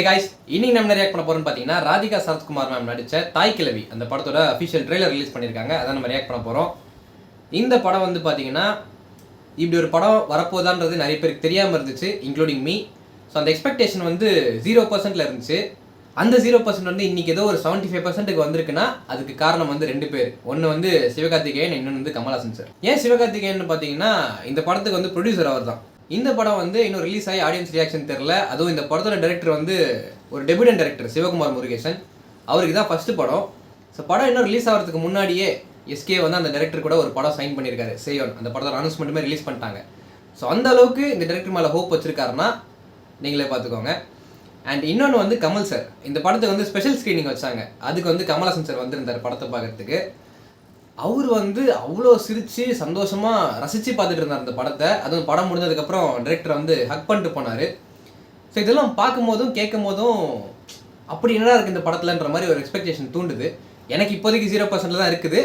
Hey guys, இன்னைக்கு நம்ம react பண்ண போறோம்னு பார்த்தீங்கன்னா ராதிகா சரத்குமார் மேம் நடித்த தாய் கிழவி அந்த படத்தோட அஃபிஷியல் ட்ரெய்லர் ரிலீஸ் பண்ணியிருக்காங்க. அதான் நம்ம ரியாக்ட் பண்ண போகிறோம். இந்த படம் வந்து பார்த்தீங்கன்னா இப்படி ஒரு படம் வரப்போதான்றது நிறைய பேருக்கு தெரியாமல் இருந்துச்சு, இன்க்ளூடிங் மீ. ஸோ அந்த எக்ஸ்பெக்டேஷன் வந்து 0% இருந்துச்சு. அந்த 0% வந்து இன்னைக்கு ஏதோ ஒரு 75% வந்திருக்குன்னா அதுக்கு காரணம் வந்து 2 பேர். ஒன்று வந்து சிவகார்த்திகேயன், இன்னொன்று வந்து கமல்ஹாசன் சார். ஏன் சிவகார்த்திகேயன் பார்த்தீங்கன்னா இந்த படத்துக்கு வந்து ப்ரொடியூசர் அவர் தான். இந்த படம் வந்து இன்னும் ரிலீஸ் ஆகி ஆடியன்ஸ் ரியாக்ஷன் தெரில. அதுவும் இந்த படத்தோட டைரக்டர் வந்து ஒரு டெபியூட்டன் டைரக்டர் சிவகுமார் முருகேசன். அவருக்கு தான் ஃபஸ்ட்டு படம். ஸோ படம் இன்னும் ரிலீஸ் ஆகிறதுக்கு முன்னாடியே எஸ்கே வந்து அந்த டைரக்டர் கூட ஒரு படம் சைன் பண்ணியிருக்காரு, சேயோன். அந்த படத்தோட அனௌன்ஸ்மெண்ட்டுமே ரிலீஸ் பண்ணிட்டாங்க. ஸோ அந்த அளவுக்கு இந்த டைரக்டர் மேலே ஹோப் வச்சிருக்காருன்னா நீங்களே பார்த்துக்கோங்க. அண்ட் இன்னொன்று வந்து கமல் சார் இந்த படத்துக்கு வந்து ஸ்பெஷல் ஸ்க்ரீனிங் வச்சாங்க. அதுக்கு வந்து கமல்ஹாசன் சார் வந்திருந்தார் படத்தை பார்க்கறதுக்கு. அவர் வந்து அவ்வளோ சிரித்து சந்தோஷமாக ரசித்து பார்த்துட்டு இருந்தார் அந்த படத்தை. அதுவும் படம் முடிஞ்சதுக்கப்புறம் டைரக்டர் வந்து ஹக் பண்ணிட்டு போனார். ஸோ இதெல்லாம் பார்க்கும்போதும் கேட்கும் போதும் அப்படி என்னடா இருக்குது இந்த படத்தில்ன்ற மாதிரி ஒரு எக்ஸ்பெக்டேஷன் தூண்டுது. எனக்கு இப்போதைக்கு 0% தான் இருக்குது.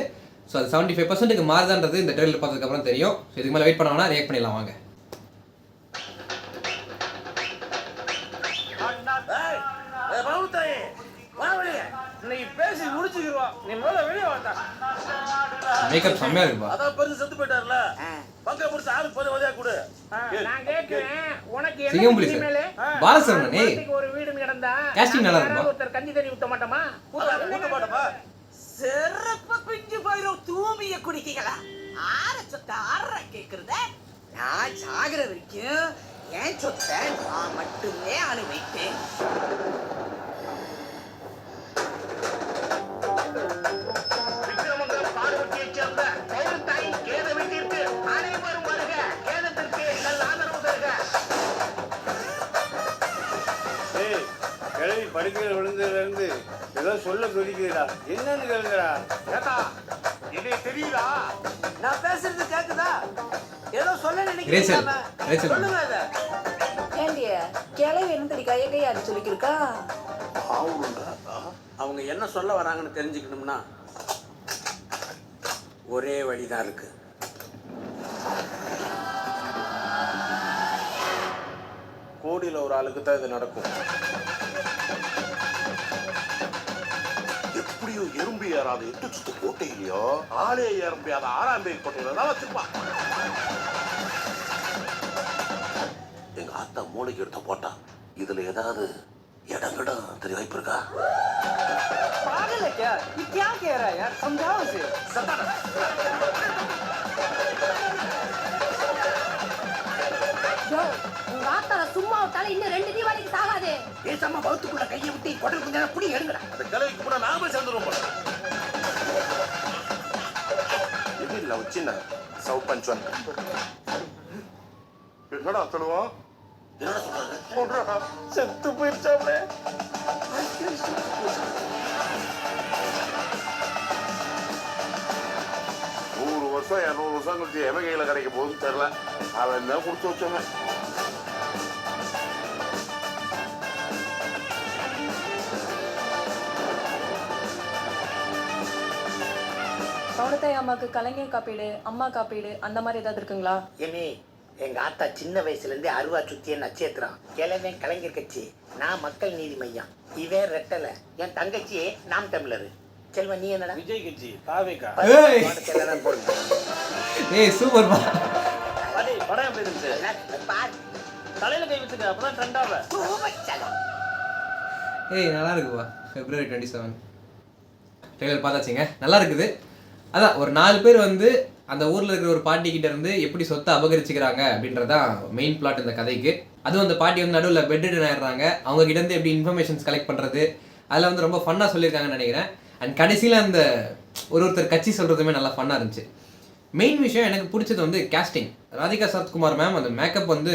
ஸோ அது 75%க்கு மாறுதான்றது இந்த ட்ரெயிலர் பார்த்ததுக்கப்புறம் தெரியும். ஸோ இதுக்கு மேலே வெயிட் பண்ணாங்கன்னா ரியாக்ட் பண்ணிடலாம் வாங்க. மேக்கப் செம்மையா இருக்குப்பா. அதான் பெருசு செத்து போயிட்டார்ல. பக்க புடிச்சு ஆளு போத வதையா கொடு. நான் கேக்குறேன், உனக்கு என்ன சிங்கம்புலி சார், பாலசரவணன் ஒரு வீடு கிடந்தா காஸ்டிங் நல்லா இருக்குப்பா. ஒருத்தர் கஞ்சி தண்ணி ஊத்த மாட்டோமா? ஊத்த மாட்டோமா? செருப்பு பிஞ்சு போயிரும் தூமிய குடிக்கீங்களா? ஆற சொத்த ஆற கேக்குறத நான் சாகுற வரைக்கும் என் சொத்தை நான் மட்டுமே அனுபவிப்பேன். படிக்கிற விழுந்ததுல இருந்து ஏதோ சொல்ல சொல்லிக்கிறா, என்னன்னு கேளுங்கடா. ஏதா என்ன தெரியுதா? நான் பேசுறது கேக்குதா? ஏதோ சொல்ல ரேச்சல், நினைக்கிறேன், சொல்லுங்க. அத ஏண்டிய கிளவி என்ன கையை அது சொல்லிக்கிருக்கா? அவங்க என்ன சொல்ல வராங்கன்னு தெரிஞ்சுக்கணும்னா ஒரே வழிதான் இருக்கு. கோடியில் ஒரு ஆளுக்கு தான் இது நடக்கும். எப்படியோ எறும்பு ஏறாது 8 சுத்து கோட்டையிலையோ ஆளே ஏற முடியாத 6ஆம் பேர் கோட்டையில தான் வச்சிருப்பான். எங்க ஆத்தா மூளைக்கு எடுத்த போட்டா இதுல ஏதாவது இடம் தெரிய வாய்ப்பு இருக்கா? पागल है क्या? ये क्या कह रहा है यार, समझाओ इसे. வாத்தால சும்மா விட்டால இன்னும் 2 தீபாவளிக்கு சாகாதே. பேசாம வவுத்துக்குள்ள கையை விட்டு கொடல் கொஞ்சம் புடி எடுங்கடா. அந்த கிழவிக்கு கூட நாம சேர்ந்துருவோம் போல. இது இல்ல சின்ன சவுப்பஞ்சன். என்னடா சொல்லுவோம்? என்னடா சொல்றாங்க? போடுறா செத்து போயிடுச்சாப்ல. 100 வருஷம் 200 வருஷம் கழிச்சு எவன் கையில கிடைக்க போகுதுன்னு தெரியல. அவன் என்ன கொடுத்து வச்சவன். சௌடத்தாய் அம்மாவுக்கு கலைஞர் காப்பீடு, அம்மா காப்பீடு அந்த மாதிரி ஏதாவது இருக்குங்களா? ஏமே, எங்க ஆத்தா சின்ன வயசுல இருந்தே அருவா சுத்திய நட்சத்திரம். கிழவன் கலைஞர் கட்சி, நான் மக்கள் நீதி மையம். இவன் ரெட்டல, என் தங்கச்சி நாம் தமிழர். செல்வன் நீ என்னடா? விஜய் கட்சி தாவேகா. போடுங்க. ஏய் சூப்பர் பா. படம் எப்படி இருந்துச்சு? தலையில கை வச்சுக்க, அப்பதான் ட்ரெண்டாவ. ஏய் நல்லா இருக்குப்பா. February 27 ட்ரெய்லர் பார்த்தாச்சுங்க, நல்லா இருக்குது. அதான் ஒரு 4 பேர் வந்து அந்த ஊரில் இருக்கிற ஒரு பாட்டி கிட்ட இருந்து எப்படி சொத்தை அபகரிச்சுக்கிறாங்க அப்படின்றதான் மெயின் பிளாட் இந்த கதைக்கு. அதுவும் அந்த பாட்டி வந்து நடுவில் பெட்ரிடன் ஆயிடுறாங்க. அவங்க கிட்ட இருந்து எப்படி இன்ஃபர்மேஷன்ஸ் கலெக்ட் பண்ணுறது, அதில் வந்து ரொம்ப ஃபன்னாக சொல்லியிருக்காங்கன்னு நினைக்கிறேன். அண்ட் கடைசியில் அந்த ஒருத்தர் கட்சி சொல்கிறதுமே நல்லா ஃபன்னாக இருந்துச்சு. மெயின் விஷயம் எனக்கு பிடிச்சது வந்து கேஸ்டிங். ராதிகா சரத்குமார் மேம் அந்த மேக்கப் வந்து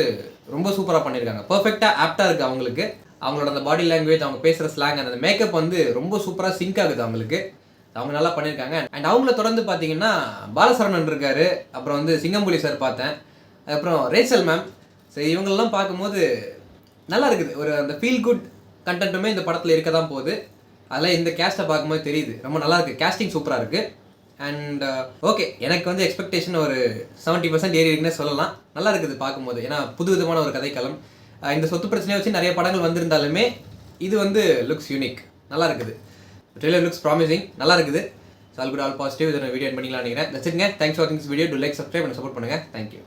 ரொம்ப சூப்பராக பண்ணியிருக்காங்க. பர்ஃபெக்டாக ஆப்டாக இருக்குது அவங்களுக்கு. அவங்களோட அந்த பாடி லாங்குவேஜ், அவங்க பேசுகிற ஸ்லாங், அந்த மேக்கப் வந்து ரொம்ப சூப்பராக சிங்க் ஆகுது அவங்களுக்கு. அவங்க நல்லா பண்ணியிருக்காங்க. அண்ட் அவங்கள தொடர்ந்து பார்த்தீங்கன்னா பாலசரவணன் இருக்கார், அப்புறம் வந்து சிங்கம்புலி சார் பார்த்தேன், அப்புறம் ரேச்சல் மேம். ஸோ இவங்களெல்லாம் பார்க்கும்போது நல்லா இருக்குது. ஒரு அந்த ஃபீல் குட் கண்டென்ட்டுமே இந்த படத்தில் இருக்க தான் போகுது. அதில் இந்த கேஸ்ட்டை பார்க்கும்போது தெரியுது, ரொம்ப நல்லா இருக்குது. கேஸ்டிங் சூப்பராக இருக்குது. அண்ட் ஓகே, எனக்கு வந்து எக்ஸ்பெக்டேஷன் ஒரு 70% ஏறி இருக்குன்னே சொல்லலாம். நல்லா இருக்குது பார்க்கும்போது. ஏன்னா புது விதமான ஒரு கதைக்களம். இந்த சொத்து பிரச்சனையை வச்சு நிறைய படங்கள் வந்திருந்தாலுமே இது வந்து லுக்ஸ் யூனிக், நல்லா இருக்குது. ட்ரெய்லர் லுக்ஸ் ப்ராமிசிங், நல்லா இருக்குது. So all good all positive. இதை வீடியோ பண்ணிக்கலாம் நினைக்கிறேன். வச்சுருங்க. Thanks for things video. To like, subscribe and support பண்ணுங்கள். தேங்க்யூ.